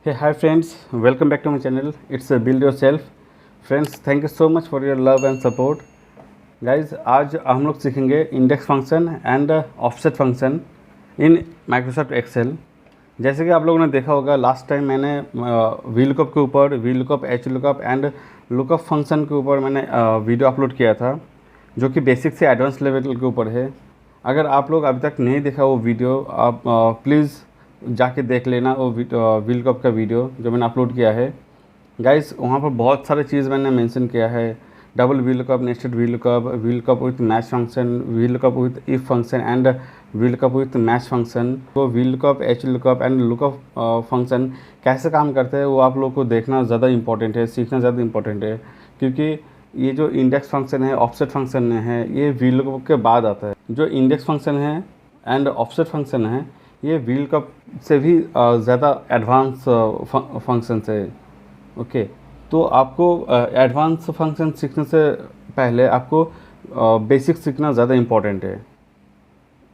Hey, hi friends, welcome back to my channel. It's Build Yourself. Friends, thank you so much for your love and support. Guys, आज हम लोग सीखेंगे index function and offset function in Microsoft Excel. जैसे कि आप लोगों ने देखा होगा, लास्ट टाइम मैंने वी लुकअप के ऊपर, V lookup, H lookup and lookup function के ऊपर मैंने वीडियो अपलोड किया था, जो कि बेसिक से एडवांस लेवल के ऊपर है। अगर आप लोग अभी तक नहीं देखा वो वीडियो, आप प्लीज़ जाके देख लेना वो वी लुकअप का वीडियो जो मैंने अपलोड किया है। गाइस, वहाँ पर बहुत सारे चीज़ मैंने मेंशन किया है। Double V lookup, nested V lookup with match function, V lookup with if function and V lookup with match function. तो V lookup, H lookup and lookup function कैसे काम करते हैं वो आप लोग को देखना ज़्यादा इंपॉर्टेंट है, सीखना ज़्यादा इंपॉर्टेंट है, क्योंकि ये जो इंडेक्स फंक्शन है, ऑफसेट फंक्शन है, ये वी लुकअप के बाद आता है। जो इंडेक्स फंक्शन है एंड ऑफसेट फंक्शन है, ये वी लुकअप से भी ज़्यादा एडवांस फंक्शन है। ओके, तो आपको एडवांस फंक्शन सीखने से पहले आपको बेसिक सीखना ज़्यादा इम्पॉर्टेंट है।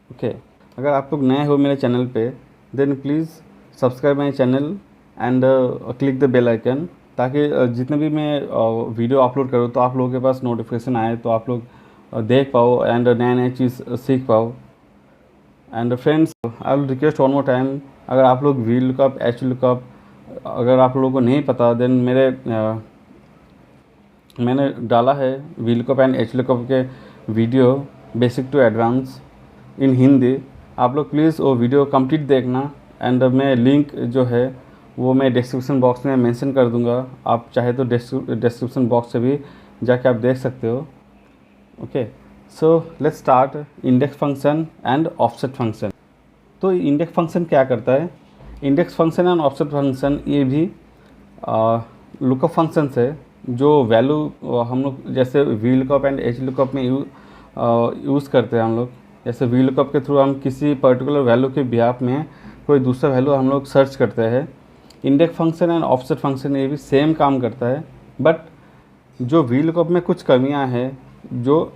ओके, अगर आप लोग नए हो मेरे चैनल पे, then please subscribe my channel and click the bell icon, ताकि जितने भी मैं वीडियो अपलोड करूँ तो आप लोगों के पास नोटिफिकेशन आए, तो आप लोग देख पाओ एंड नए चीज़ सीख पाओ। And friends, I will request one more time, अगर आप लोग वी लुकअप, एच लुकअप अगर आप लोगों को नहीं पता, देन मैंने डाला है V lookup and H lookup के video basic to advance in Hindi. आप लोग प्लीज़ वो वीडियो कंप्लीट देखना एंड मैं लिंक जो है वो मैं डिस्क्रिप्शन बॉक्स में मेंशन कर दूंगा। आप चाहे तो डिस्क्रिप्शन बॉक्स से भी जाके आप देख सकते हो। Okay, so let's start index function and offset function. तो इंडेक्स फंक्शन क्या करता है? Index function and offset function ये भी लुकअप फंक्शन से जो वैल्यू हम लोग जैसे we lookup and H lookup में यूज़ करते हैं हम लोग। जैसे वी लुकअप के थ्रू हम किसी पर्टिकुलर वैल्यू के बिहाफ में कोई दूसरा वैल्यू हम लोग सर्च करते हैं। Index function and offset function ये भी सेम काम करता है, बट जो वी लुकअप में कुछ कमियां हैं, जो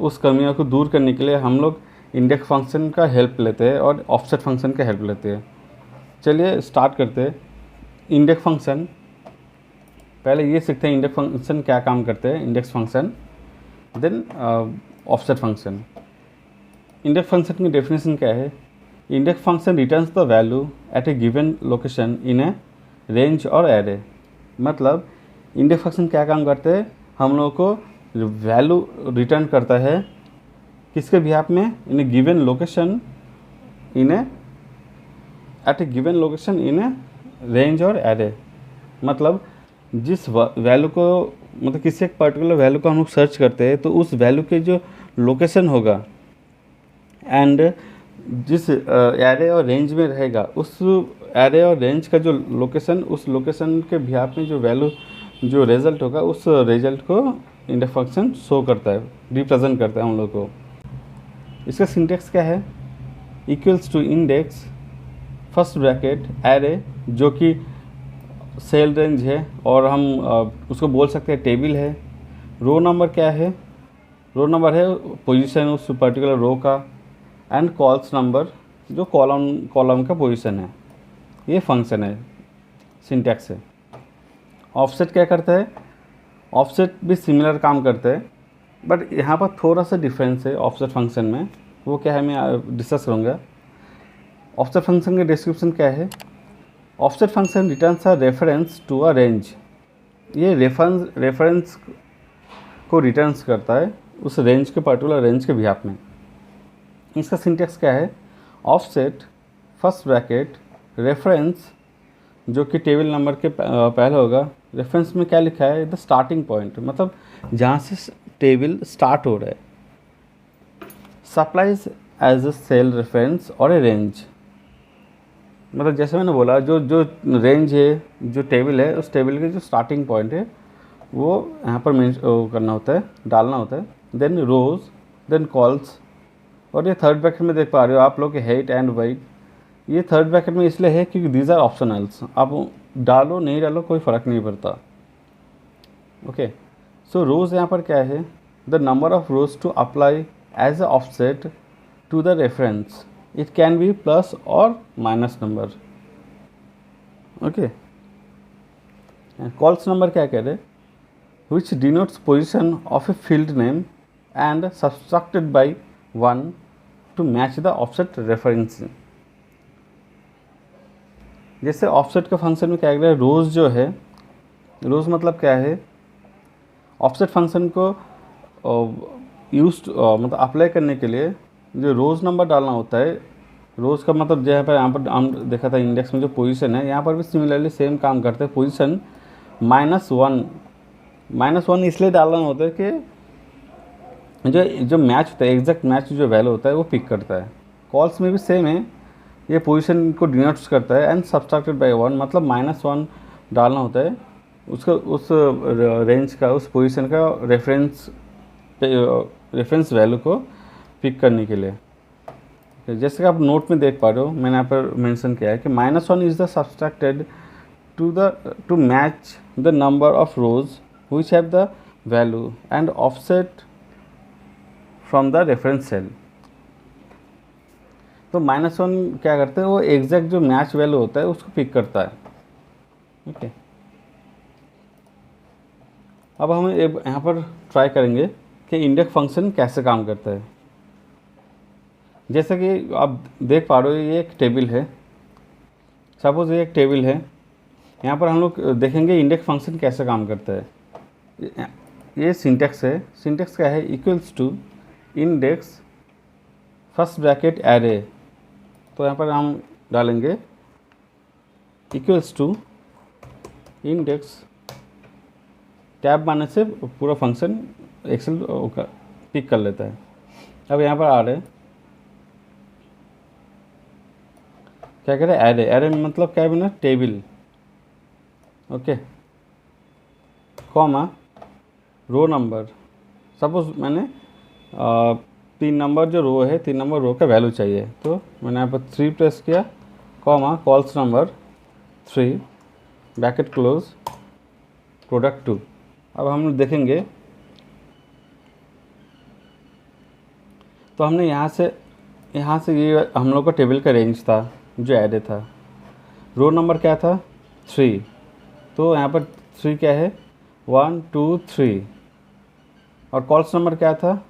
उस कमियों को दूर करने के लिए हम लोग इंडेक्स फंक्शन का हेल्प लेते हैं और ऑफसेट फंक्शन का हेल्प लेते हैं। चलिए स्टार्ट करते हैं। इंडेक्स फंक्शन, पहले ये सीखते हैं इंडेक्स फंक्शन क्या काम करते हैं। Index function, then offset function. Index function की डेफिनेशन क्या है? Index function returns the value at a given location in a range और एरे। मतलब इंडेक्स फंक्शन क्या काम करते हैं? हम लोगों को वैल्यू रिटर्न करता है किसके बिहाफ में? In a given location in a at a given location in a range और एरे। मतलब जिस वैल्यू को, मतलब किसी एक पर्टिकुलर वैल्यू को हम लोग सर्च करते हैं, तो उस वैल्यू के जो लोकेशन होगा एंड जिस एरे और रेंज में रहेगा, उस एरे और रेंज का जो लोकेशन, उस लोकेशन के बिहाफ में जो वैल्यू, जो रिज़ल्ट होगा, उस रिज़ल्ट को इंडेक्स फंक्शन शो करता है, रिप्रेजेंट करता है हम लोग को। इसका सिंटेक्स क्या है? Equals to index first bracket array, जो कि सेल रेंज है और हम उसको बोल सकते हैं टेबल है। रो नंबर क्या है? रो नंबर है पोजीशन उस पर्टिकुलर रो का, एंड कॉल्स नंबर, जो कॉलम का पोजीशन है। ये फंक्शन है, सिंटेक्स है। ऑफसेट क्या करता है? ऑफसेट भी सिमिलर काम करता है, बट यहाँ पर थोड़ा सा डिफरेंस है ऑफसेट फंक्शन में। वो क्या है मैं डिस्कस करूँगा। ऑफसेट फंक्शन का डिस्क्रिप्शन क्या है? Offset function returns a reference to a range. ये रेफरेंस को रिटर्न्स करता है उस रेंज के, पर्टिकुलर रेंज के बिहाफ में। इसका सिंटेक्स क्या है? ऑफसेट फर्स्ट ब्रैकेट रेफरेंस, जो कि टेबल नंबर के पहले होगा। रेफरेंस में क्या लिखा है? द स्टार्टिंग पॉइंट, मतलब जहाँ से टेबल स्टार्ट हो रहा है। Supplies as a cell reference और ए रेंज, मतलब जैसे मैंने बोला, जो रेंज है, जो टेबल है, उस टेबल के जो स्टार्टिंग पॉइंट है वो यहाँ पर करना होता है, डालना होता है। देन रोज, देन कॉल्स, और ये थर्ड ब्रैकेट में देख पा रहे हो आप लोग हेट एंड वाइट। ये थर्ड ब्रैकेट में इसलिए है क्योंकि दीज आर ऑप्शनल्स। आप डालो नहीं डालो कोई फ़र्क नहीं पड़ता। ओके, सो रोज यहाँ पर क्या है? The number of rows to apply as a offset to the reference. It can be plus और minus number. Okay, cols number क्या कह रहे, which denotes position of a field name and subtracted by 1 to match the offset reference। जैसे offset के function में क्या कह रहा है, रोज़ जो है, रोज़ मतलब क्या है, ऑफसेट फंक्शन को यूज मतलब अप्लाई करने के लिए जो रोज़ नंबर डालना होता है, रोज़ का मतलब जहाँ पर यहाँ पर हम देखा था इंडेक्स में जो पोजीशन है, यहाँ पर भी सिमिलरली सेम काम करते हैं। पोजीशन -1 इसलिए डालना होता है कि जो मैच होता है, एग्जैक्ट मैच जो वैल्यू होता है वो पिक करता है। कॉल्स में भी सेम है, ये पोजीशन को डिनोट्स करता है। एंड सब्सट्रैक्टेड बाय 1 मतलब -1 डालना होता है उसका, उस रेंज का, उस पोजीशन का रेफरेंस वैल्यू को पिक करने के लिए। जैसे कि आप नोट में देख पा रहे हो, मैंने यहाँ पर मेंशन किया है कि -1 is the subtracted to match the number of rows which have the value and offset from the reference cell। तो -1 क्या करते हैं, वो एग्जैक्ट जो मैच वैल्यू होता है उसको पिक करता है। ओके, अब हम यहाँ पर ट्राई करेंगे कि इंडेक्स फंक्शन कैसे काम करता है। जैसे कि आप देख पा रहे हो, ये एक टेबल है, सपोज ये एक टेबल है। यहाँ पर हम लोग देखेंगे इंडेक्स फंक्शन कैसे काम करता है। ये सिंटेक्स है। सिंटेक्स क्या है, equals to index first bracket array. तो यहाँ पर हम डालेंगे इक्वल्स टू इंडेक्स, टैब मारने से पूरा फंक्शन एक्सेल पिक कर लेता है। अब यहाँ पर आ रहे क्या कह रहे हैं, एरे। एरे में मतलब क्या बना, table. Okay, comma row number. Suppose मैंने 3 नंबर जो रो है, 3 नंबर रो का वैल्यू चाहिए, तो मैंने यहाँ पर 3 प्रेस किया, comma calls number 3 bracket close product 2। अब हम देखेंगे तो हमने यहाँ से ये हम लोग का टेबल का रेंज था जो एरे था। रो नंबर क्या था, 3। तो यहाँ पर 3 क्या है, 1 2 3। और कॉल्स नंबर क्या था,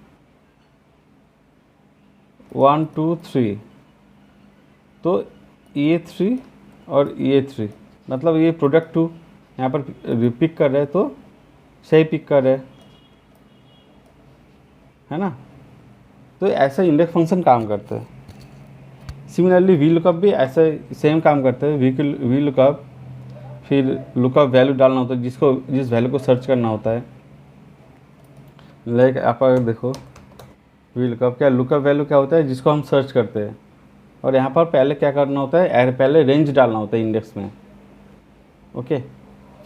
1 2 3। तो ये 3 और ये 3 मतलब ये प्रोडक्ट 2 यहाँ पर पिक कर रहे हैं, तो सही पिक कर रहे है ना। तो ऐसा इंडेक्स फंक्शन काम करता है। सिमिलरली वी लुकअप भी ऐसा सेम काम करता है। वी लुकअप, फिर लुकअप वैल्यू डालना होता है जिस वैल्यू को सर्च करना होता है। लाइक आप अगर देखो वी लुकअप, क्या लुकअप वैल्यू क्या होता है, जिसको हम सर्च करते हैं। और यहाँ पर पहले क्या करना होता है, पहले रेंज डालना होता है इंडेक्स में। ओके,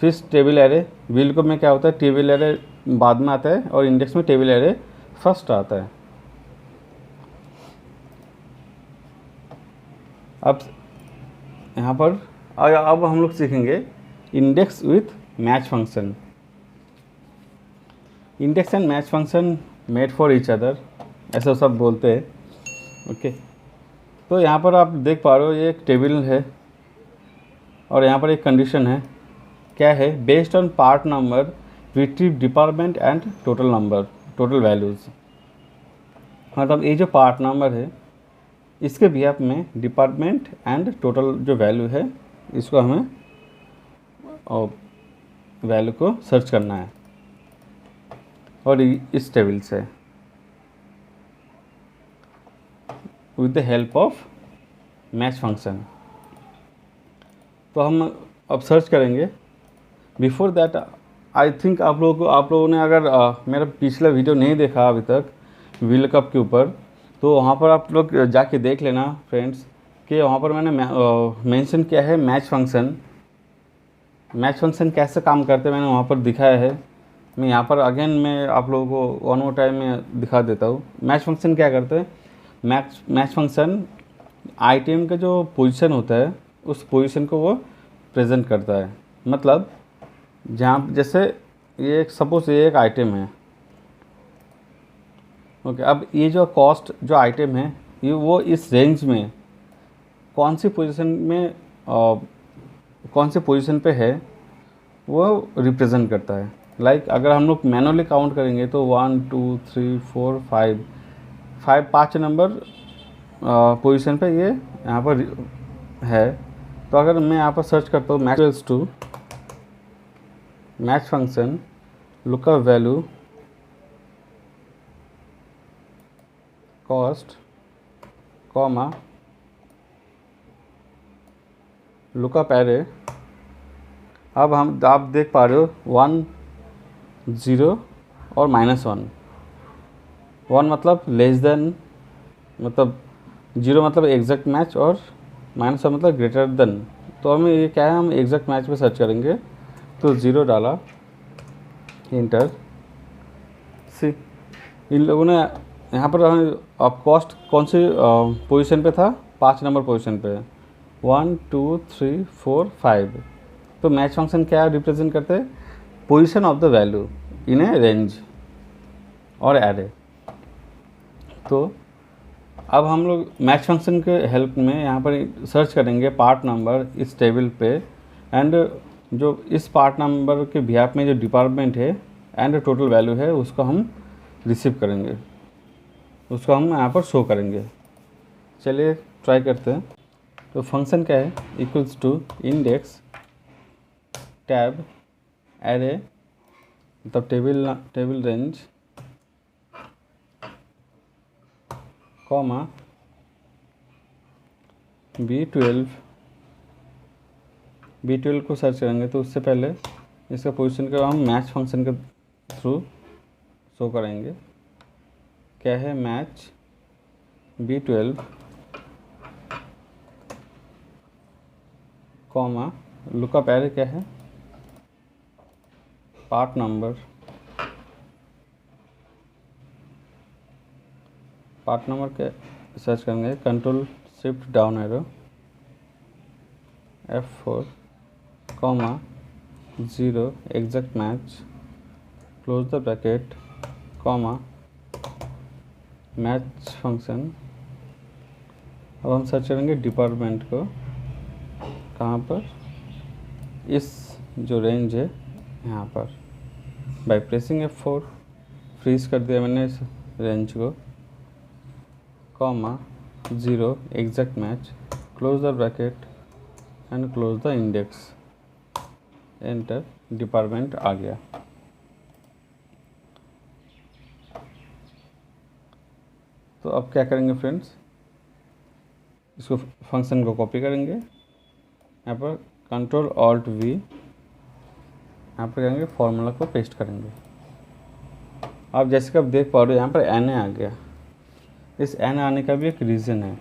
फिर टेबल एरे। वी लुकअप में क्या होता है, टेबल एरे बाद में आता है और इंडेक्स में टेबल एरे फर्स्ट आता है। अब यहाँ पर अब हम लोग सीखेंगे index with match function. Index and match function made for each other, ऐसा सब बोलते हैं। ओके, तो यहाँ पर आप देख पा रहे हो ये एक टेबल है और यहाँ पर एक कंडीशन है। क्या है, based on part number retrieve department and total values. मतलब ये जो पार्ट नंबर है इसके बिहाफ में डिपार्टमेंट एंड टोटल जो वैल्यू है, इसको हमें वैल्यू को सर्च करना है और इस टेबल से with the help of match function. तो हम अब सर्च करेंगे। बिफोर दैट आई थिंक आप लोगों ने अगर मेरा पिछला वीडियो नहीं देखा अभी तक वी लुकअप के ऊपर, तो वहाँ पर आप लोग जाके देख लेना फ्रेंड्स कि वहाँ पर मैंने मेंशन किया है मैच फंक्शन। मैच फंक्शन कैसे काम करते हैं मैंने वहाँ पर दिखाया है। मैं यहाँ पर अगेन मैं आप लोगों को वन मोर टाइम में दिखा देता हूँ। मैच फंक्शन क्या करते हैं, मैच फंक्शन आइटम का जो पोजीशन होता है उस पोजीशन को वो प्रेजेंट करता है। मतलब जहाँ जैसे ये सपोज ये एक आइटम है। ओके, अब ये जो कॉस्ट जो आइटम है ये वो इस रेंज में कौन सी पोजीशन पे है वो रिप्रेजेंट करता है। लाइक अगर हम लोग मैनुअली काउंट करेंगे तो 1 2 3 4 5 5 नंबर पोजीशन पे ये यहाँ पर है। तो अगर मैं यहाँ पर सर्च करता हूँ match to match function lookup value cost comma lookup array, अब आप देख पा रहे हो 1 0 और -1। 1 मतलब लेस देन, मतलब 0 मतलब एग्जैक्ट मैच और -1 मतलब ग्रेटर देन। तो हमें ये क्या है, हम एग्जैक्ट मैच में सर्च करेंगे तो 0 डाला, इंटर। सी इन लोगों ने यहाँ पर अब कॉस्ट कौन सी पोजीशन पे था, 5 नंबर पोजीशन पे, 1 2 3 4 5। तो मैच फंक्शन क्या रिप्रेजेंट करते हैं, position of the value in a range और एरे। तो अब हम लोग मैच फंक्शन के हेल्प में यहाँ पर सर्च करेंगे पार्ट नंबर इस टेबल पे, एंड जो इस पार्ट नंबर के बिहाफ में जो डिपार्टमेंट है एंड टोटल वैल्यू है उसको हम रिसीव करेंगे, उसको हम यहाँ पर शो करेंगे। चलिए ट्राई करते हैं। तो फंक्शन क्या है, equals to index tab array, मतलब टेबल रेंज कॉमा B12 को सर्च करेंगे। तो उससे पहले इसका पोजीशन को हम मैच फंक्शन के थ्रू शो करेंगे। क्या है, match B12 comma lookup array क्या है, पार्ट नंबर के सर्च करेंगे, control shift down arrow F4 comma 0 exact match close the bracket comma match function. अब हम सर्च करेंगे डिपार्टमेंट को, कहाँ पर, इस जो रेंज है यहाँ पर, बाय प्रेसिंग F4 फ्रीज कर दिया मैंने इस रेंज को, comma 0 exact match close the bracket and close the index, enter. Department आ गया। तो अब क्या करेंगे फ्रेंड्स, इसको फंक्शन को कॉपी करेंगे, यहाँ पर कंट्रोल ऑल्ट वी, यहाँ पर करेंगे फॉर्मूला को पेस्ट करेंगे। आप जैसे कि आप देख पा रहे हो यहाँ पर एन आ गया। इस एन आने का भी एक रीज़न है,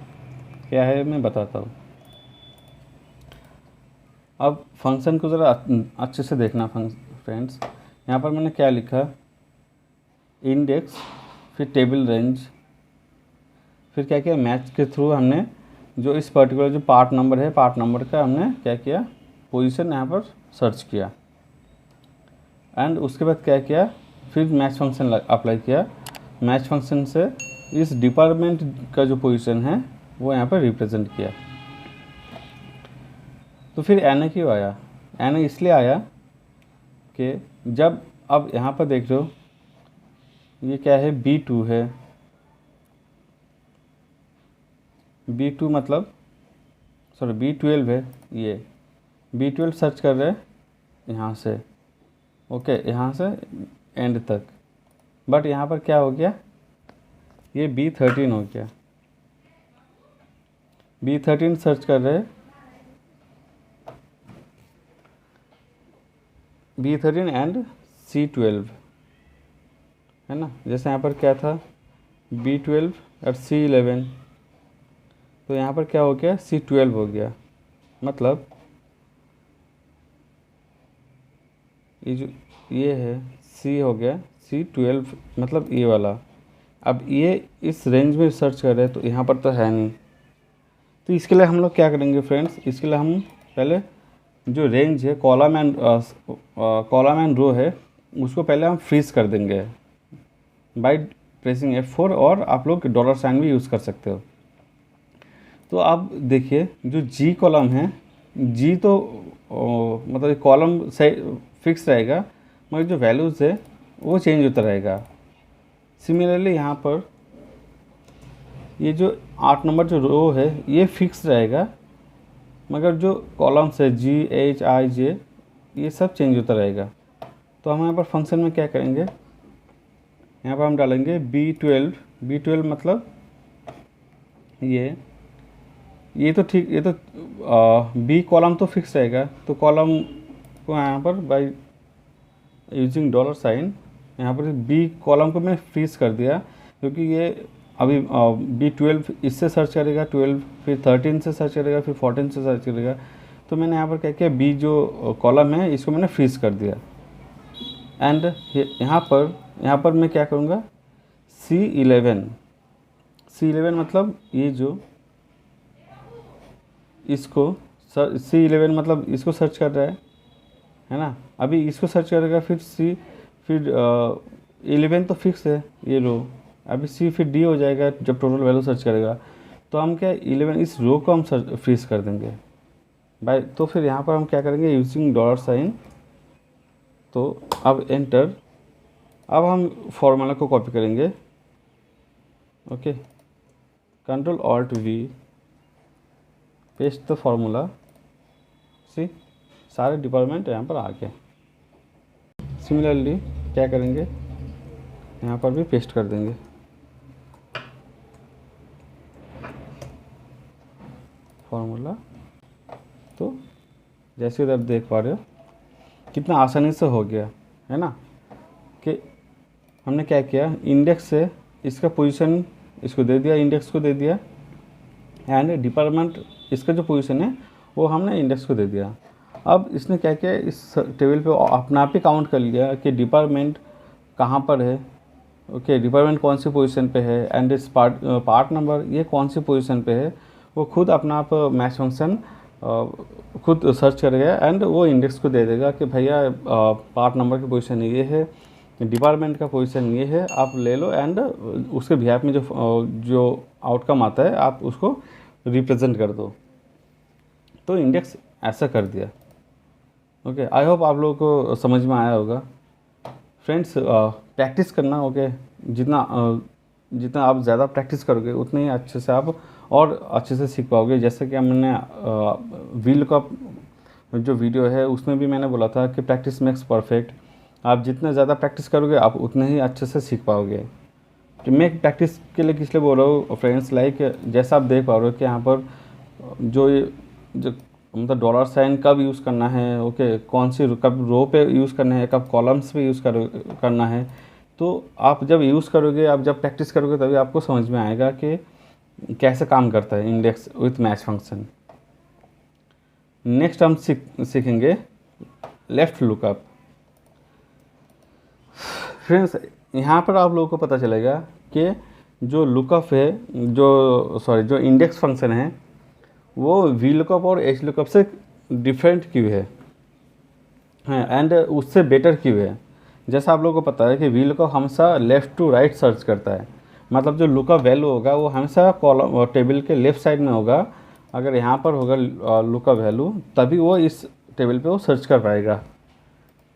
क्या है मैं बताता हूँ। अब फंक्शन को ज़रा अच्छे से देखना फ्रेंड्स। यहाँ पर मैंने क्या लिखा, इंडेक्स, फिर टेबल रेंज, फिर क्या किया, मैच के थ्रू हमने जो इस पर्टिकुलर जो पार्ट नंबर है, पार्ट नंबर का हमने क्या किया, पोजीशन यहाँ पर सर्च किया, एंड उसके बाद क्या किया, फिर मैच फंक्शन अप्लाई किया। मैच फंक्शन से इस डिपार्टमेंट का जो पोजीशन है वो यहाँ पर रिप्रेजेंट किया। तो फिर एन क्यों आया, एन इसलिए आया कि जब अब यहाँ पर देख रहे हो ये क्या है, B2 है, B2 मतलब सॉरी B12 है, ये B12 सर्च कर रहे हैं यहाँ से, ओके, यहाँ से एंड तक। बट यहाँ पर क्या हो गया, ये B13 हो गया। B13 सर्च कर रहे हैं, B13 एंड C12 है ना। जैसे यहाँ पर क्या था, B12 और C11, तो यहाँ पर क्या हो गया, C12 हो गया। मतलब ये जो ये है C हो गया, C12 मतलब ये वाला। अब ये इस रेंज में सर्च कर रहे हैं तो यहाँ पर तो है नहीं। तो इसके लिए हम लोग क्या करेंगे फ्रेंड्स, इसके लिए हम पहले जो रेंज है, कॉलम एंड रो है, उसको पहले हम फ्रीज कर देंगे बाय प्रेसिंग F4, और आप लोग डॉलर साइन भी यूज़ कर सकते हो। तो अब देखिए जो G कॉलम है, G तो मतलब कॉलम से फिक्स रहेगा, मगर जो वैल्यूज़ है वो चेंज होता रहेगा। सिमिलरली यहाँ पर ये जो 8 नंबर जो रो है ये फिक्स रहेगा, मगर जो कॉलम्स है G H I J ये सब चेंज होता रहेगा। तो हम यहाँ पर फंक्शन में क्या करेंगे, यहाँ पर हम डालेंगे B12 मतलब ये तो ठीक, ये तो बी कॉलम तो फिक्स रहेगा, तो कॉलम को यहाँ पर बाय यूजिंग $, यहाँ पर बी कॉलम को मैं फ्रीज कर दिया, क्योंकि ये अभी B12 इससे सर्च करेगा 12, फिर 13 से सर्च करेगा, फिर 14 से सर्च करेगा। तो मैंने यहाँ पर क्या किया, बी जो कॉलम है इसको मैंने फ्रीज कर दिया। एंड यहाँ पर मैं क्या करूँगा, C11 मतलब ये जो इसको C11 मतलब इसको सर्च कर रहा है ना। अभी इसको सर्च करेगा, फिर 11 तो फिक्स है ये रो, अभी C फिर D हो जाएगा जब टोटल वैल्यू सर्च करेगा। तो हम क्या 11 इस रो को हम फ्रीज कर देंगे बाय। तो फिर यहाँ पर हम क्या करेंगे, यूजिंग $, तो अब एंटर। अब हम फॉर्मूला को कॉपी करेंगे, okay, Ctrl+Alt+V, paste the formula. See सारे डिपार्टमेंट यहाँ पर आ गए। सिमिलरली क्या करेंगे, यहाँ पर भी पेस्ट कर देंगे। फार्मूला, तो जैसे आप देख पा रहे हो कितना आसानी से हो गया है ना, कि हमने क्या किया, इंडेक्स से इसका पोजीशन इसको दे दिया, इंडेक्स को दे दिया, एंड डिपार्टमेंट इसका जो पोजीशन है वो हमने इंडेक्स को दे दिया। अब इसने क्या किया, इस टेबल पे अपने आप ही काउंट कर लिया कि डिपार्टमेंट कहाँ पर है, ओके, डिपार्टमेंट कौन सी पोजीशन पे है, एंड इस पार्ट नंबर ये कौन सी पोजीशन पे है। वो खुद अपना आप मैच फंक्शन खुद सर्च करेगा एंड वो इंडेक्स को दे देगा कि भैया पार्ट नंबर की पोजीशन ये है, डिपार्टमेंट का पोजीशन ये है, आप ले लो, एंड उसके बिहाफ में जो आउटकम आता है आप उसको रिप्रेजेंट कर दो। तो इंडेक्स ऐसा कर दिया। ओके, आई होप आप लोगों को समझ में आया होगा। फ्रेंड्स, प्रैक्टिस करना, ओके, जितना आप ज़्यादा प्रैक्टिस करोगे उतने ही अच्छे से आप और अच्छे से सीख पाओगे। जैसे कि हमने व्हील का जो वीडियो है उसमें भी मैंने बोला था कि प्रैक्टिस मेक्स परफेक्ट। आप जितना ज़्यादा प्रैक्टिस करोगे आप उतने ही अच्छे से सीख पाओगे। तो मैं प्रैक्टिस के लिए किस लिए बोल रहा हूँ फ्रेंड्स, लाइक जैसा आप देख पा रहे हो कि यहाँ पर जो मतलब $, कब यूज़ करना है, ओके, कौन सी कब रो पे यूज़ करना है, कब कॉलम्स पे यूज़ करना है। तो आप जब यूज़ करोगे, आप जब प्रैक्टिस करोगे, तभी आपको समझ में आएगा कि कैसे काम करता है index with match function. Next हम सीखेंगे लेफ़्ट लुकअप। फ्रेंड्स, यहाँ पर आप लोगों को पता चलेगा कि जो लुकअप है, जो इंडेक्स फंक्शन है वो वी लुकअप और एच लुकअप से डिफरेंट क्यों है, एंड उससे बेटर क्यों है। जैसा आप लोगों को पता है कि वी लुकअप हमेशा लेफ़्ट टू राइट सर्च करता है, मतलब जो लुकअप वैल्यू होगा वो हमेशा कॉलम टेबल के लेफ़्ट साइड में होगा। अगर यहाँ पर होगा लुकअप वैल्यू, तभी वो इस टेबल पे वो सर्च कर पाएगा।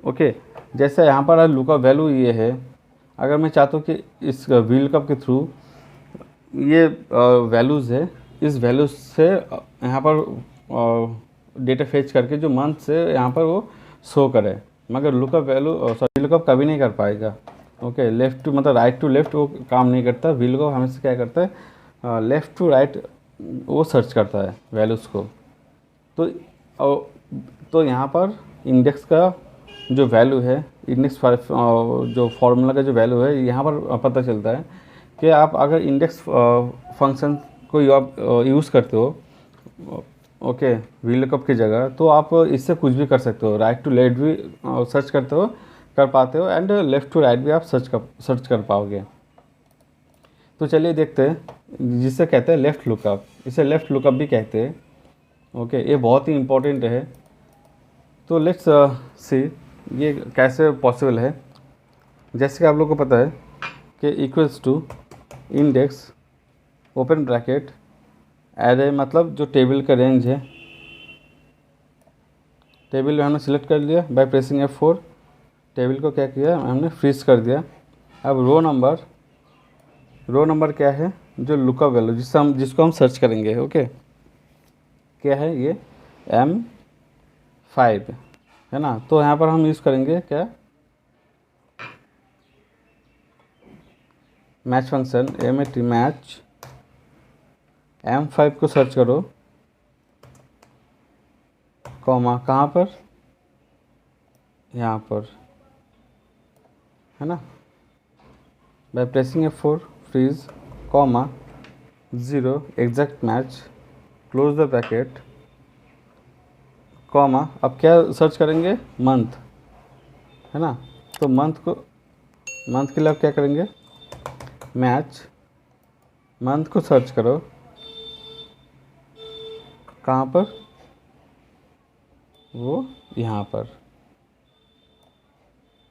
ओके, जैसे यहाँ पर लुकअप वैल्यू ये है, अगर मैं चाहता हूँ कि इस वी लुकअप के थ्रू ये वैल्यूज़ है, इस वैल्यूज से यहाँ पर डेटा फेच करके जो मंथ से यहाँ पर वो शो करे, मगर लुकअप लुकअप कभी नहीं कर पाएगा। ओके, लेफ़्ट टू मतलब राइट टू लेफ़्ट वो काम नहीं करता। वी लुकअप हमेशा क्या करता है, लेफ़्ट टू राइट वो सर्च करता है वैल्यूज़ को। तो यहाँ पर इंडेक्स का जो वैल्यू है, इंडेक्स जो फार्मूला का जो वैल्यू है, यहाँ पर पता चलता है कि आप अगर इंडेक्स फंक्शन को आप यूज़ करते हो, ओके, वी लुकअप की जगह, तो आप इससे कुछ भी कर सकते हो। राइट टू लेफ्ट भी सर्च कर पाते हो, एंड लेफ़्ट टू राइट भी आप सर्च कर पाओगे। तो चलिए देखते हैं, जिससे कहते हैं लेफ़्ट लुकअप, इसे लेफ़्ट लुकअप भी कहते हैं। ओके, ये बहुत ही इम्पोर्टेंट है। तो लेट्स सी ये कैसे पॉसिबल है। जैसे कि आप लोगों को पता है कि equals to index open bracket array, मतलब जो टेबल का रेंज है, टेबल हमने सिलेक्ट कर लिया बाय प्रेसिंग F4। टेबल को क्या किया हमने फ्रीज कर दिया। अब रो नंबर क्या है, जो लुकअप वैल्यू जिसको हम सर्च करेंगे। ओके, क्या है ये M5 है ना। तो यहाँ पर हम यूज़ करेंगे क्या, match function MAT match M5 को सर्च करो, कॉमा कहाँ पर, यहाँ पर है ना, by pressing F4 freeze comma 0 exact match close the bracket comma. अब क्या सर्च करेंगे, मंथ है ना। तो मंथ के लिए अब क्या करेंगे, मैच मंथ को सर्च करो, कहाँ पर, वो यहाँ पर।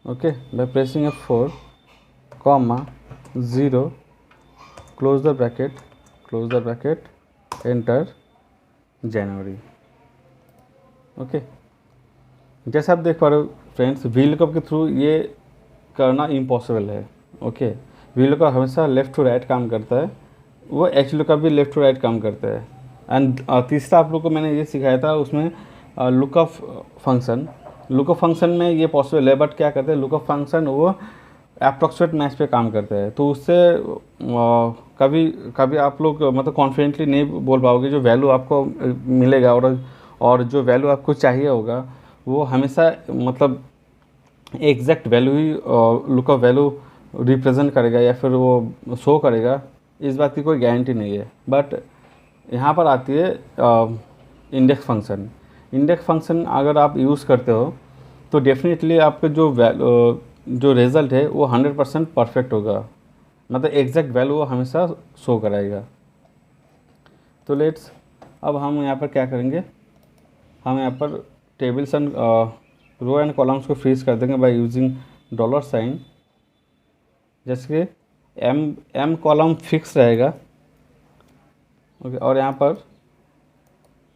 Okay, bye pressing F4 comma 0 close the bracket enter January. Okay, जैसे आप देख पा रहे हो फ्रेंड्स, VLOOKUP के थ्रू ये करना इम्पॉसिबल है। ओके, VLOOKUP हमेशा लेफ़्ट टू राइट काम करता है, वो HLOOKUP भी लेफ़्ट टू राइट काम करता है। एंड तीसरा आप लोग को मैंने ये सिखाया था, उसमें लुकअप फंक्शन में ये पॉसिबल है, बट क्या करते हैं लुकअप फंक्शन वो अप्रॉक्सीमेट मैच पे काम करते हैं। तो उससे कभी आप लोग मतलब कॉन्फिडेंटली नहीं बोल पाओगे जो वैल्यू आपको मिलेगा, और जो वैल्यू आपको चाहिए होगा वो हमेशा मतलब एग्जैक्ट वैल्यू ही लुकअप वैल्यू रिप्रेजेंट करेगा या फिर वो शो करेगा, इस बात की कोई गारंटी नहीं है। बट यहाँ पर आती है इंडेक्स फंक्शन अगर आप यूज़ करते हो तो डेफिनेटली आपका जो रिज़ल्ट है वो 100% परफेक्ट होगा, मतलब एग्जैक्ट वैल्यू वो हमेशा शो कराएगा। तो लेट्स अब हम यहाँ पर क्या करेंगे, हम यहाँ पर tables and row and columns को फ्रीज कर देंगे बाय यूजिंग $, जैसे कि M कॉलम फिक्स रहेगा। ओके, और यहाँ पर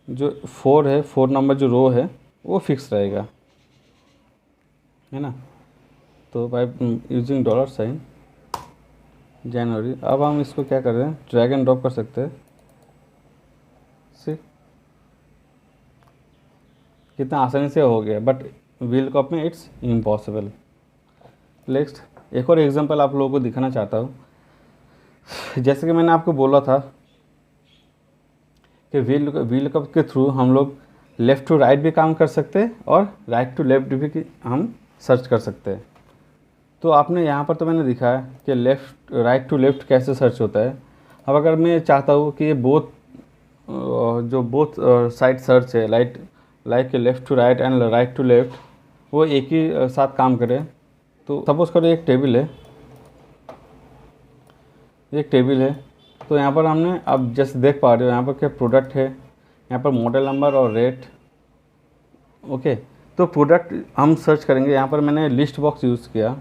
जो 4 नंबर जो रो है वो फिक्स रहेगा, है ना। तो बाय यूजिंग $, जनवरी। अब हम इसको क्या कर रहे हैं, ड्रैग एंड ड्रॉप कर सकते हैं। कितना आसानी से हो गया, बट VLOOKUP में इट्स इम्पॉसिबल। नेक्स्ट एक और एग्जांपल आप लोगों को दिखाना चाहता हूँ। जैसे कि मैंने आपको बोला था कि VLOOKUP के थ्रू हम लोग लेफ़्ट टू राइट भी काम कर सकते हैं और राइट टू लेफ़्ट भी हम सर्च कर सकते हैं। तो आपने यहाँ पर तो मैंने दिखाया कि राइट टू लेफ़्ट कैसे सर्च होता है। अब अगर मैं चाहता हूँ कि ये बोथ साइड सर्च है, like left to right and right to left, वो एक ही साथ काम करे। तो सपोज़ करो एक टेबल है, तो यहाँ पर हमने अब जैसे देख पा रहे हो यहाँ पर क्या प्रोडक्ट है, यहाँ पर मॉडल नंबर और रेट। ओके, तो प्रोडक्ट हम सर्च करेंगे, यहाँ पर मैंने लिस्ट बॉक्स यूज़ किया।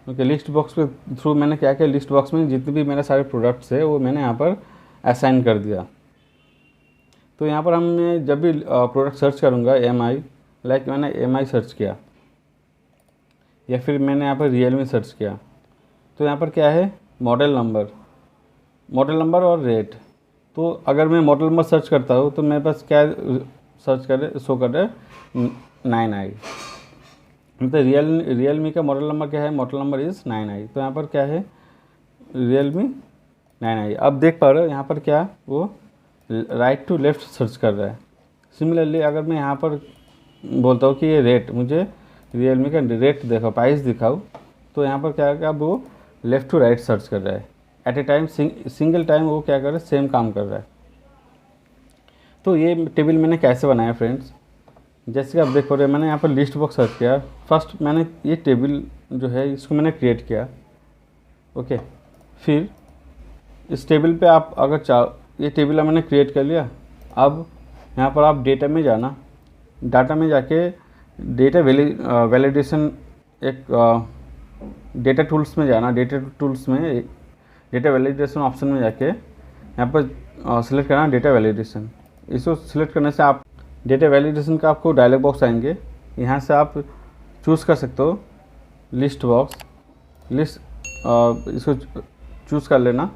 ओके, लिस्ट बॉक्स के थ्रू मैंने क्या किया, लिस्ट बॉक्स में जितने भी मेरे सारे प्रोडक्ट्स है वो मैंने यहाँ पर असाइन कर दिया। तो यहाँ पर हमने जब भी प्रोडक्ट सर्च करूँगा लाइक मैंने MI सर्च किया या फिर मैंने यहाँ पर Realme सर्च किया, तो यहाँ पर क्या है, मॉडल नंबर और रेट। तो अगर मैं मॉडल नंबर सर्च करता हूँ तो मेरे पास क्या शो कर रहा है 9i, मतलब Realme का मॉडल नंबर क्या है, मॉडल नंबर इज़ 9i। तो यहाँ पर क्या है, Realme 9i। अब देख पा रहे हो यहाँ पर क्या वो राइट टू लेफ़्ट सर्च कर रहा है। सिमिलरली अगर मैं यहाँ पर बोलता हूँ कि ये रेट, मुझे Realme का रेट दिखाओ, प्राइस दिखाओ, तो यहाँ पर क्या है, अब वो लेफ़्ट टू राइट सर्च कर रहा है। At a time single time वो क्या कर रहा है, सेम काम कर रहा है। तो ये टेबल मैंने कैसे बनाया फ्रेंड्स, जैसे कि आप देख पा रहे हैं, मैंने यहाँ पर लिस्ट बॉक्स सर्च किया। फर्स्ट मैंने ये टेबल जो है इसको मैंने क्रिएट किया। ओके, फिर इस टेबल पे आप अगर ये टेबल मैंने क्रिएट कर लिया। अब यहाँ पर आप डाटा में जाना, डाटा में जाके डेटा वैलिडेशन एक डेटा टूल्स में जाना, डेटा टूल्स में डेटा वैलिडेशन ऑप्शन में जाके यहाँ पर सिलेक्ट करना डेटा वैलिडेशन। इसको सिलेक्ट करने से आप डेटा वैलिडेशन का आपको डायलॉग बॉक्स आएंगे, यहाँ से आप चूज़ कर सकते हो लिस्ट बॉक्स, लिस्ट इसको चूज़ कर लेना।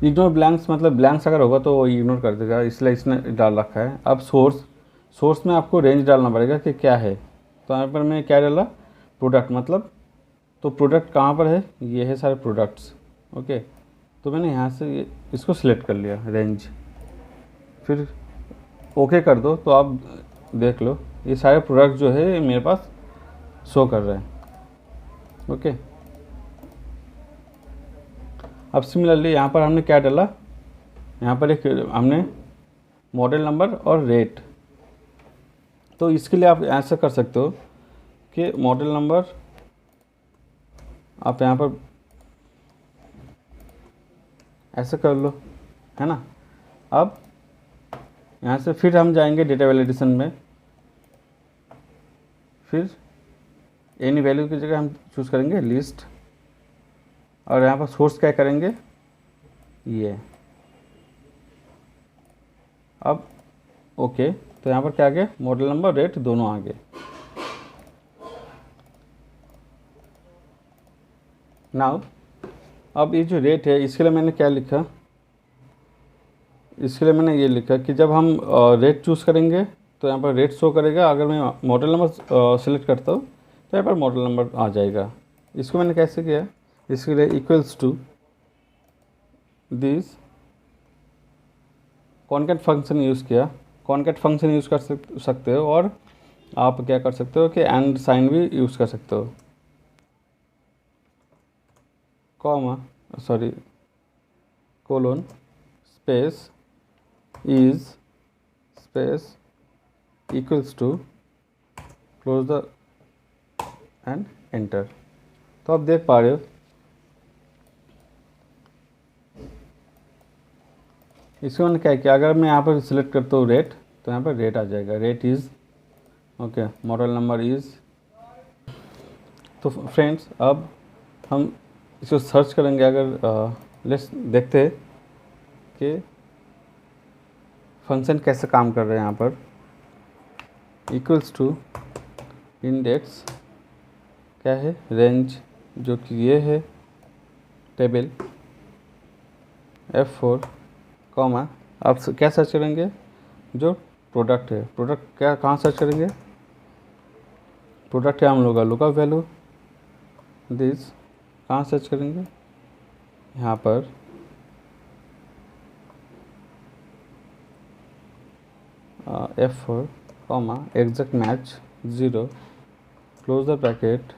इग्नोर ब्लैंक्स मतलब ब्लैंक्स अगर होगा तो वो इग्नोर कर देगा, इसलिए इसने डाल रखा है। अब सोर्स में आपको रेंज डालना पड़ेगा कि क्या है। तो यहाँ पर मैं क्या डाला, प्रोडक्ट मतलब, तो प्रोडक्ट कहाँ पर है, ये है सारे प्रोडक्ट्स। ओके, तो मैंने यहाँ से इसको सिलेक्ट कर लिया रेंज, फिर ओके कर दो। तो आप देख लो ये सारे प्रोडक्ट जो है मेरे पास शो कर रहे हैं। ओके, अब सिमिलरली यहाँ पर हमने क्या डाला, यहाँ पर एक हमने मॉडल नंबर और रेट। तो इसके लिए आप ऐसा कर सकते हो कि मॉडल नंबर आप यहाँ पर ऐसे कर लो, है ना। अब यहाँ से फिर हम जाएंगे डेटा वैलिडेशन में, फिर एनी वैल्यू की जगह हम चूज़ करेंगे लिस्ट, और यहाँ पर सोर्स क्या करेंगे ये। अब ओके, तो यहाँ पर क्या आ गया, मॉडल नंबर रेट दोनों आ गए। नाउ अब ये जो रेट है इसके लिए मैंने क्या लिखा, इसके लिए मैंने ये लिखा कि जब हम रेट चूज़ करेंगे तो यहाँ पर रेट शो करेगा। अगर मैं मॉडल नंबर सेलेक्ट करता हूँ तो यहाँ पर मॉडल नंबर आ जाएगा। इसको मैंने कैसे किया, इसके लिए equals to this concat function use किया। कॉनकैट फंक्शन यूज़ कर सकते हो, और आप क्या कर सकते हो कि एंड साइन भी यूज़ कर सकते हो। Colon space is space equals to close the and enter. तो आप देख पा रहे हो इसको मैंने क्या किया, अगर मैं यहाँ पर सिलेक्ट करता हूँ रेट तो यहाँ पर रेट आ जाएगा, rate is okay, model number is. तो फ्रेंड्स अब हम इसको सर्च करेंगे। अगर लेट्स देखते हैं कि फंक्शन कैसे काम कर रहे हैं। यहाँ पर इक्वल्स टू इंडेक्स क्या है, रेंज, जो कि ये है टेबल F4 कॉमा, आप क्या सर्च करेंगे, जो प्रोडक्ट है, प्रोडक्ट क्या कहाँ सर्च करेंगे, प्रोडक्ट है हम लोग का लुकअप वैल्यू दिस, कहाँ सर्च करेंगे, यहाँ पर F4 comma exact match 0 close the bracket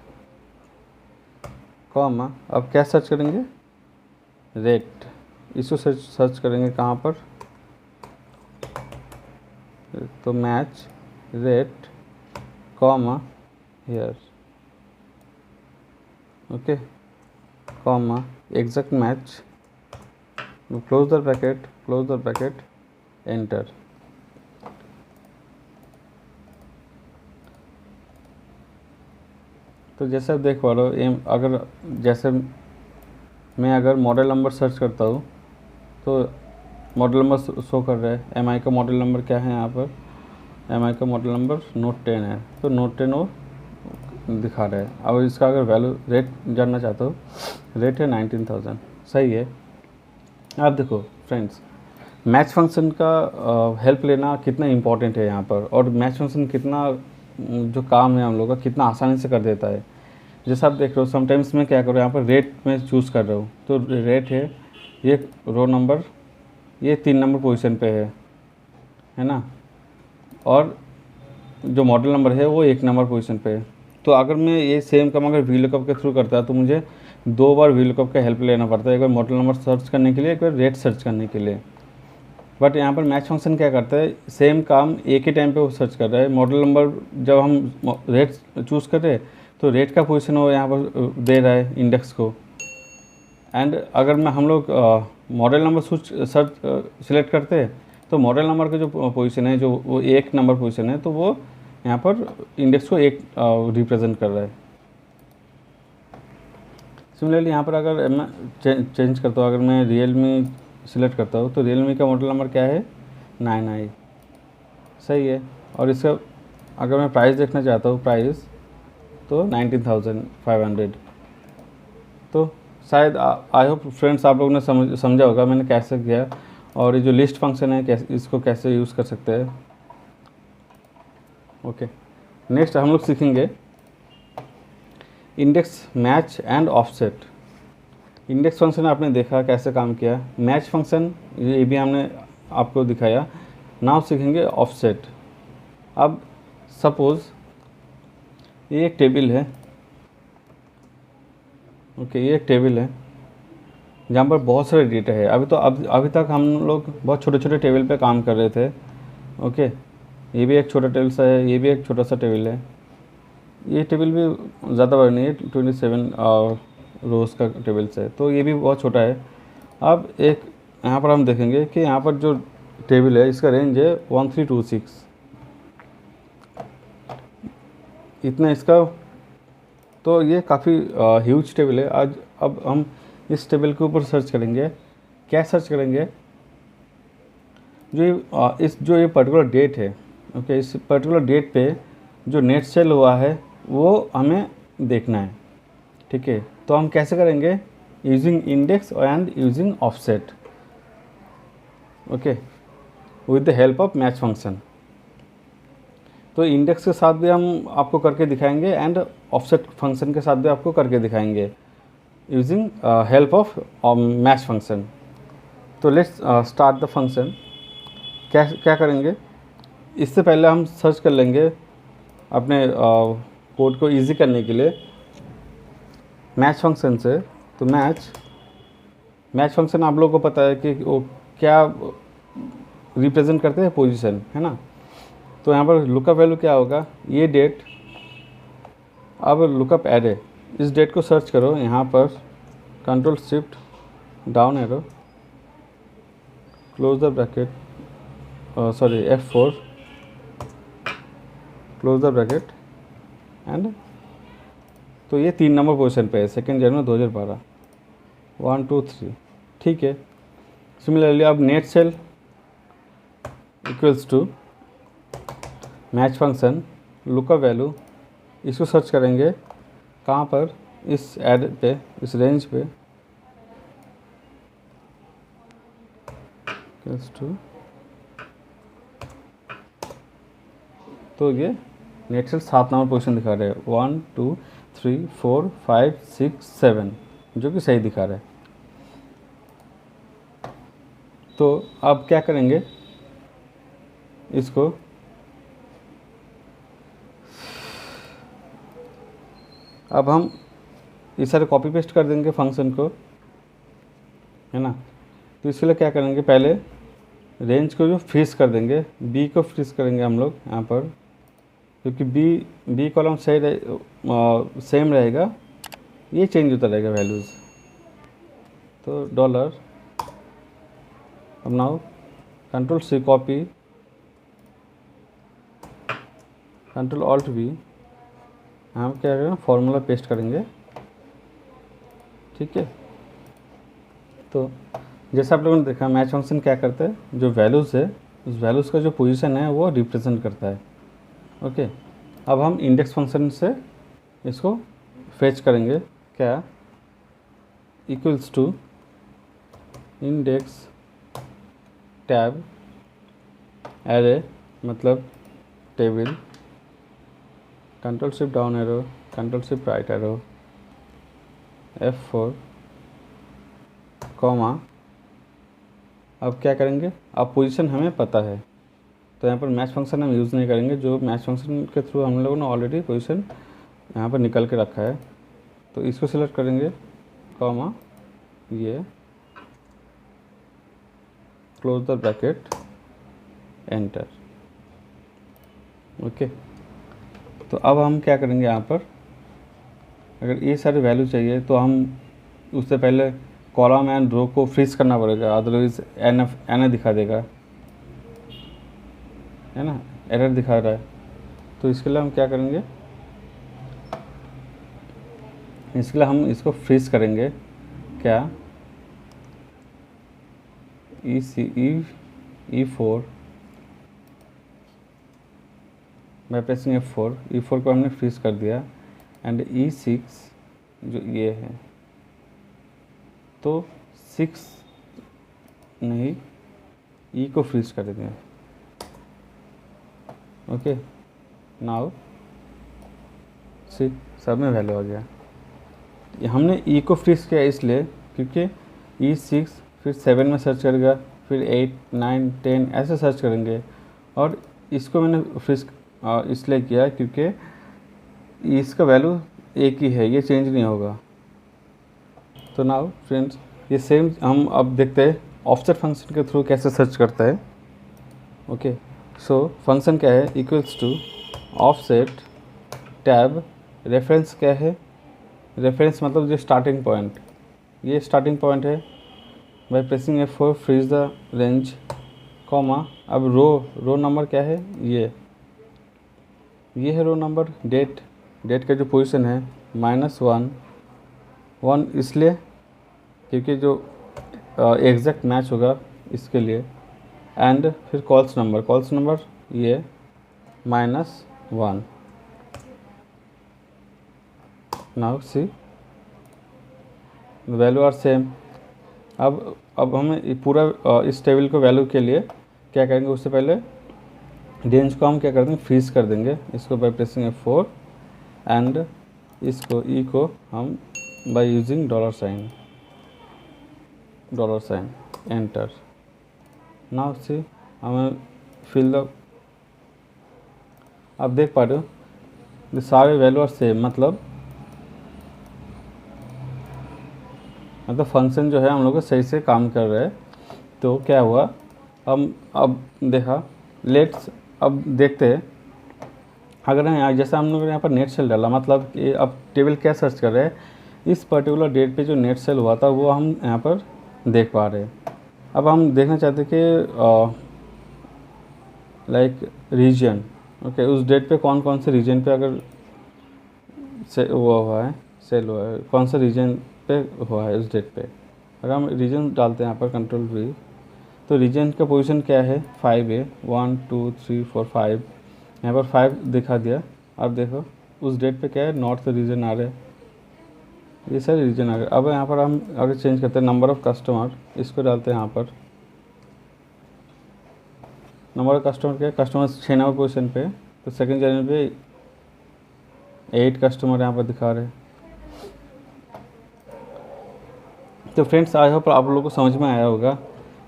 comma, अब क्या सर्च करेंगे, रेट। इसको सर्च करेंगे कहाँ पर, तो match rate comma here, okay, comma exact match, close the bracket enter. तो जैसे आप देख पा रहे हो, अगर जैसे मैं अगर मॉडल नंबर सर्च करता हूँ तो मॉडल नंबर शो कर रहा है। MI का मॉडल नंबर क्या है, यहाँ पर MI का मॉडल नंबर नोट 10 है, तो नोट 10 वो दिखा रहा है। अब इसका अगर वैल्यू रेट जानना चाहते हो, रेट है 19,000, सही है। आप देखो फ्रेंड्स, मैच फंक्शन का हेल्प लेना कितना इम्पोर्टेंट है यहाँ पर, और मैच फंक्शन कितना जो काम है हम लोग का कितना आसानी से कर देता है। जैसे आप देख रहे हो, समटाइम्स मैं क्या करूँ, यहाँ पर रेट में चूज़ कर रहा हूँ, तो रेट है ये रो नंबर, ये 3 नंबर पोजीशन पे है ना, और जो मॉडल नंबर है वो 1 नंबर पोजीशन पे है। तो अगर मैं ये सेम काम अगर VLOOKUP के थ्रू करता है तो मुझे 2 बार VLOOKUP का हेल्प लेना पड़ता है, एक बार मॉडल नंबर सर्च करने के लिए, एक बार रेट सर्च करने के लिए। बट यहाँ पर मैच फंक्शन क्या करता है, सेम काम एक ही टाइम पे वो सर्च कर रहा है। मॉडल नंबर जब हम रेट चूज़ कर रहे हैं तो रेट का पोजीशन वो यहाँ पर दे रहा है इंडेक्स को, एंड अगर मैं हम लोग मॉडल नंबर सर्च सिलेक्ट करते हैं तो मॉडल नंबर का जो पोजीशन है, जो वो 1 नंबर पोजीशन है, तो वो यहाँ पर इंडेक्स को 1 रिप्रेजेंट कर रहा है। सिमिलरली यहाँ पर अगर मैं चेंज करता हूँ, अगर मैं रियलमी सिलेक्ट करता हूँ तो रियलमी का मॉडल नंबर क्या है, 9i, सही है। और इसका अगर मैं प्राइस देखना चाहता हूँ, प्राइस तो 19,500। तो शायद आई होप फ्रेंड्स आप लोगों ने समझा होगा मैंने कैसे किया, और ये जो लिस्ट फंक्शन है कैसे इसको कैसे यूज़ कर सकते हैं। ओके, नेक्स्ट हम लोग सीखेंगे index match and offset. Index function आपने देखा कैसे काम किया, मैच फंक्शन ये भी हमने आपको दिखाया। नाउ सीखेंगे ऑफसेट। अब सपोज़ ये एक टेबल है, ओके, ये एक टेबल है जहाँ पर बहुत सारे डेटा है। अभी तक हम लोग बहुत छोटे छोटे टेबल पे काम कर रहे थे। ओके, ये भी एक छोटा टेबल सा है, ये भी एक छोटा सा टेबल है। ये टेबल भी ज़्यादा बड़ा नहीं है, 27 रोज़ का टेबल है, तो ये भी बहुत छोटा है। अब एक यहाँ पर हम देखेंगे कि यहाँ पर जो टेबल है इसका रेंज है 1326, इतना इसका। तो ये काफ़ी ह्यूज टेबल है। आज अब हम इस टेबल के ऊपर सर्च करेंगे। क्या सर्च करेंगे, जो ये पर्टिकुलर डेट है, ओके, इस पर्टिकुलर डेट पे जो नेट सेल हुआ है वो हमें देखना है। ठीक है, तो हम कैसे करेंगे, using index and using offset, okay, with the help of match function. तो इंडेक्स के साथ भी हम आपको करके दिखाएंगे एंड ऑफसेट फंक्शन के साथ भी आपको करके दिखाएंगे using help of match function. तो लेट्स स्टार्ट द फंक्शन। क्या करेंगे, इससे पहले हम सर्च कर लेंगे अपने कोड को इजी करने के लिए मैच फंक्शन से। तो मैच फंक्शन आप लोगों को पता है कि वो क्या रिप्रेजेंट करते हैं, पोजीशन, है ना। तो यहाँ पर लुकअप वैल्यू क्या होगा, ये डेट। अब लुकअप एरे, इस डेट को सर्च करो, यहाँ पर control shift down arrow, close the bracket, sorry F4, close the bracket and, तो ये 3 नंबर पोजीशन पे है, 2 जनवरी 2012, 1 2 3। ठीक है, सिमिलरली अब net cell equals to match function lookup value, इसको सर्च करेंगे कहाँ पर, इस एड पे, इस रेंज पे, इक्वल्स टू, तो ये नेट सेल 7 नंबर पोजीशन दिखा रहे हैं, 1 2 3 4 5 6 7, जो कि सही दिखा रहा है। तो अब क्या करेंगे, इसको अब हम इस सारे कॉपी पेस्ट कर देंगे फंक्शन को, है ना। तो इसके लिए क्या करेंगे, पहले रेंज को जो फ्रीज कर देंगे, बी को फ्रीज करेंगे हम लोग यहाँ पर, क्योंकि बी कॉलम सेम रहेगा, ये चेंज होता रहेगा वैल्यूज़। तो डॉलर, अब now control C copy, control alt V, हम क्या करेंगे, फॉर्मूला पेस्ट करेंगे। ठीक है, तो जैसे आप लोगों ने देखा मैच फंक्शन क्या करता है, जो वैल्यूज़ है उस वैल्यूज़ का जो पोजीशन है वो रिप्रेजेंट करता है। ओके, अब हम इंडेक्स फंक्शन से इसको फेच करेंगे, क्या, equals to index tab array, मतलब table, control shift down arrow, control shift right arrow, F4, comma, अब क्या करेंगे, अब पोजीशन हमें पता है तो यहाँ पर मैच फंक्शन हम यूज़ नहीं करेंगे, जो मैच फंक्शन के थ्रू हम लोगों ने ऑलरेडी पोजीशन यहाँ पर निकल के रखा है। तो इसको सिलेक्ट करेंगे, कॉमा, ये close the bracket, enter. Okay, तो अब हम क्या करेंगे, यहाँ पर अगर ये सारे वैल्यू चाहिए तो हम उससे पहले कॉलम एंड रो को फ्रीज करना पड़ेगा, अदरवाइज एन दिखा देगा, है ना, एरर दिखा रहा है। तो इसके लिए हम क्या करेंगे, इसके लिए हम इसको फ्रीज करेंगे, क्या, E4 bye pressing F4, E4 को हमने फ्रीज कर दिया एंड E6 जो ये है, तो 6 नहीं E को फ्रीज कर देंगे। ओके, नाउ सी सब में वैल्यू आ गया। हमने E को फ्रीज किया इसलिए क्योंकि E6 फिर 7 में सर्च करेगा, फिर 8, 9, 10 ऐसे सर्च करेंगे, और इसको मैंने फ्रीज इसलिए किया क्योंकि इसका वैल्यू एक ही है, ये चेंज नहीं होगा। तो नाउ फ्रेंड्स ये सेम हम अब देखते हैं ऑफसेट फंक्शन के थ्रू कैसे सर्च करता है। ओके, सो फंक्शन क्या है, equals to offset tab reference क्या है, रेफरेंस मतलब जो स्टार्टिंग पॉइंट, ये स्टार्टिंग पॉइंट है, by pressing F4 freeze the range, comma, अब रो नंबर क्या है, ये है रो नंबर, डेट का जो पोजीशन है -1 इसलिए क्योंकि जो एग्जैक्ट मैच होगा इसके लिए, एंड फिर कॉल्स नंबर ये -1। Now see value are same. अब हमें पूरा इस टेबल को वैल्यू के लिए क्या करेंगे, उससे पहले रेंज को हम क्या कर देंगे, फ्रीज कर देंगे इसको बाय प्रेसिंग F4 एंड इसको E को हम bye using $, enter. Now see हमें फिल द, आप देख पा रहे हो सारे वैल्यू आर सेम, मतलब फंक्शन जो है हम लोग को सही से काम कर रहे हैं। तो क्या हुआ, हम अब देखा, लेट्स अब देखते हैं, अगर यहाँ जैसे हम लोग यहाँ पर नेट सेल डाला, मतलब कि अब टेबल क्या सर्च कर रहे हैं, इस पर्टिकुलर डेट पे जो नेट सेल हुआ था वो हम यहाँ पर देख पा रहे हैं। अब हम देखना चाहते हैं कि लाइक रीजन, ओके, उस डेट पे कौन कौन से रीजन पे अगर वो हुआ है, सेल हुआ है, कौन सा रीजन पे हुआ है उस डेट पे। अगर हम रीजन डालते हैं यहाँ पर Ctrl+V, तो रीजन का पोजीशन क्या है, 5 है, 1 2 3 4 5, यहाँ पर 5 दिखा दिया। अब देखो उस डेट पे क्या है, नॉर्थ रीजन आ रहे हैं, ये सारे रीजन आ गए। अब यहाँ पर हम अगर चेंज करते हैं नंबर ऑफ़ कस्टमर, इसको डालते हैं यहाँ पर, नंबर ऑफ कस्टमर क्या है, कस्टमर 6 नंबर पोजीशन पे, तो सेकंड जनवरी पे 8 कस्टमर यहाँ पर दिखा रहे हैं। तो फ्रेंड्स आई होप आप लोगों को समझ में आया होगा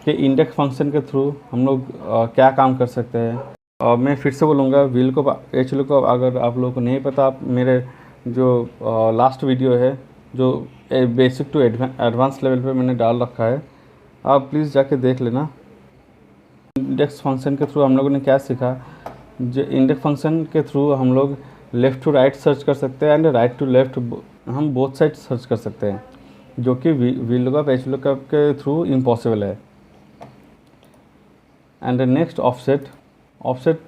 कि इंडेक्स फंक्शन के थ्रू हम लोग क्या काम कर सकते हैं। मैं फिर से बोलूँगा, VLOOKUP HLOOKUP अगर आप लोगों को नहीं पता, आप मेरे जो लास्ट वीडियो है जो बेसिक टू एडवांस लेवल पे मैंने डाल रखा है, आप प्लीज़ जाके देख लेना। इंडेक्स फंक्शन के थ्रू हम लोगों ने क्या सीखा, जो इंडेक्स फंक्शन के थ्रू हम लोग लेफ़्ट टू राइट सर्च कर सकते हैं एंड राइट टू लेफ़्ट, हम बोथ साइड सर्च कर सकते हैं, जो कि VLOOKUP HLOOKUP के थ्रू इम्पॉसिबल है। And next offset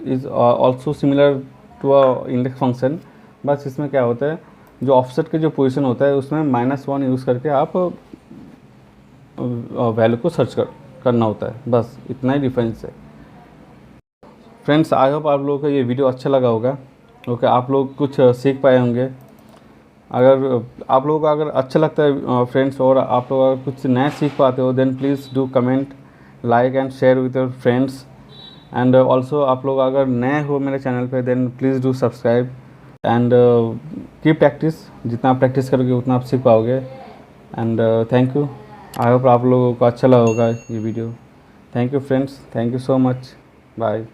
is also similar to a index function, बस इसमें क्या होता है, जो ऑफसेट के जो पोजीशन होता है उसमें -1 यूज़ करके आप वैल्यू को सर्च करना होता है, बस इतना ही डिफरेंस है। फ्रेंड्स आई होप आप लोगों को ये वीडियो अच्छा लगा होगा, ओके, आप लोग कुछ सीख पाए होंगे। अगर आप लोगों को अगर अच्छा लगता है फ्रेंड्स, और आप लोग अगर कुछ नया सीख पाते हो, then please do comment, like and share with your friends. And also आप लोग अगर नए हो मेरे चैनल पे, then please do subscribe and keep practice, जितना आप प्रैक्टिस करोगे उतना आप सीख पाओगे। And thank you, I hope आप लोगों को अच्छा लगा होगा ये video. Thank you friends, thank you so much, bye.